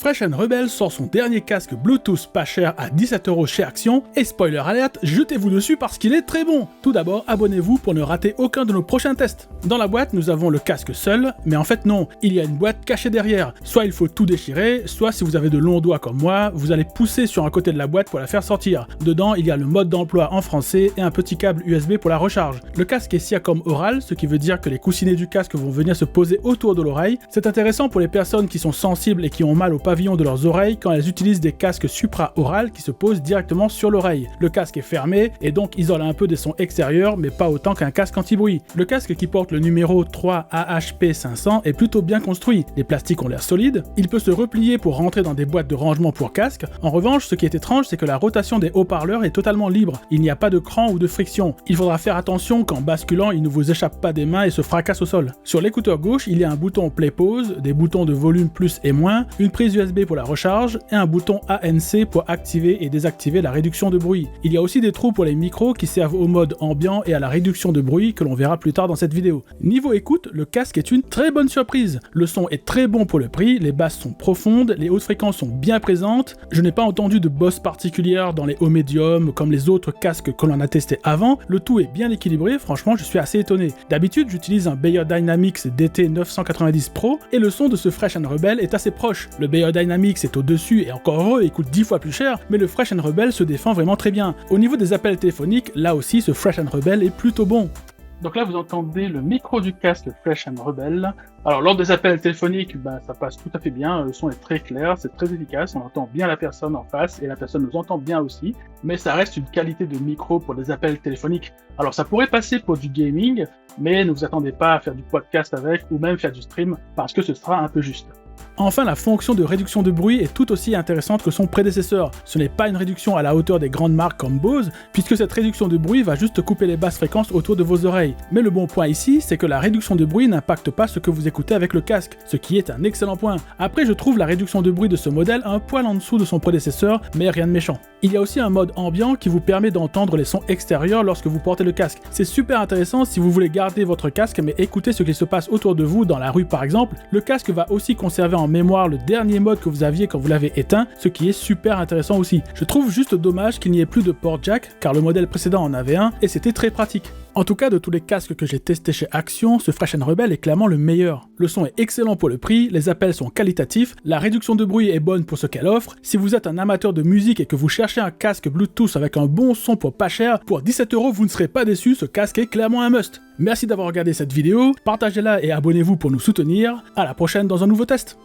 Fresh & Rebel sort son dernier casque Bluetooth pas cher à 17€ chez Action, et spoiler alert, jetez-vous dessus parce qu'il est très bon. Tout d'abord, abonnez-vous pour ne rater aucun de nos prochains tests. Dans la boîte, nous avons le casque seul, mais en fait non, il y a une boîte cachée derrière. Soit il faut tout déchirer, soit si vous avez de longs doigts comme moi, vous allez pousser sur un côté de la boîte pour la faire sortir. Dedans, il y a le mode d'emploi en français et un petit câble USB pour la recharge. Le casque est Siacom oral, ce qui veut dire que les coussinets du casque vont venir se poser autour de l'oreille. C'est intéressant pour les personnes qui sont sensibles et qui ont mal au pavillon de leurs oreilles quand elles utilisent des casques supra-orales qui se posent directement sur l'oreille. Le casque est fermé et donc isole un peu des sons extérieurs, mais pas autant qu'un casque anti-bruit. Le casque qui porte le numéro 3AHP500 est plutôt bien construit. Les plastiques ont l'air solides. Il peut se replier pour rentrer dans des boîtes de rangement pour casque. En revanche, ce qui est étrange, c'est que la rotation des haut-parleurs est totalement libre. Il n'y a pas de cran ou de friction. Il faudra faire attention qu'en basculant, il ne vous échappe pas des mains et se fracasse au sol. Sur l'écouteur gauche, il y a un bouton play-pause, des boutons de volume plus et moins, une prise USB pour la recharge et un bouton ANC pour activer et désactiver la réduction de bruit. Il y a aussi des trous pour les micros qui servent au mode ambiant et à la réduction de bruit que l'on verra plus tard dans cette vidéo. Niveau écoute, le casque est une très bonne surprise. Le son est très bon pour le prix, les basses sont profondes, les hautes fréquences sont bien présentes. Je n'ai pas entendu de bosse particulière dans les hauts médiums comme les autres casques que l'on a testés avant. Le tout est bien équilibré, franchement je suis assez étonné. D'habitude j'utilise un Beyerdynamics DT990 Pro et le son de ce Fresh & Rebel est assez proche. Le Beyerdynamics est au-dessus et encore heureux, il coûte 10 fois plus cher, mais le Fresh & Rebel se défend vraiment très bien. Au niveau des appels téléphoniques, là aussi ce Fresh & Rebel est plutôt bon. Donc là vous entendez le micro du casque Fresh & Rebel. Alors lors des appels téléphoniques, ça passe tout à fait bien, le son est très clair, c'est très efficace, on entend bien la personne en face et la personne nous entend bien aussi, mais ça reste une qualité de micro pour des appels téléphoniques. Alors ça pourrait passer pour du gaming, mais ne vous attendez pas à faire du podcast avec ou même faire du stream parce que ce sera un peu juste. Enfin, la fonction de réduction de bruit est tout aussi intéressante que son prédécesseur. Ce n'est pas une réduction à la hauteur des grandes marques comme Bose, puisque cette réduction de bruit va juste couper les basses fréquences autour de vos oreilles. Mais le bon point ici, c'est que la réduction de bruit n'impacte pas ce que vous écoutez avec le casque, ce qui est un excellent point. Après, je trouve la réduction de bruit de ce modèle un poil en dessous de son prédécesseur, mais rien de méchant. Il y a aussi un mode ambiant qui vous permet d'entendre les sons extérieurs lorsque vous portez le casque. C'est super intéressant si vous voulez garder votre casque mais écouter ce qui se passe autour de vous dans la rue par exemple. Le casque va aussi conserver en mémoire le dernier mode que vous aviez quand vous l'avez éteint, ce qui est super intéressant aussi. Je trouve juste dommage qu'il n'y ait plus de port jack, car le modèle précédent en avait un, et c'était très pratique. En tout cas, de tous les casques que j'ai testés chez Action, ce Fresh & Rebel est clairement le meilleur. Le son est excellent pour le prix, les appels sont qualitatifs, la réduction de bruit est bonne pour ce qu'elle offre. Si vous êtes un amateur de musique et que vous cherchez un casque Bluetooth avec un bon son pour pas cher, pour 17€, vous ne serez pas déçus, ce casque est clairement un must. Merci d'avoir regardé cette vidéo, partagez-la et abonnez-vous pour nous soutenir. À la prochaine dans un nouveau test.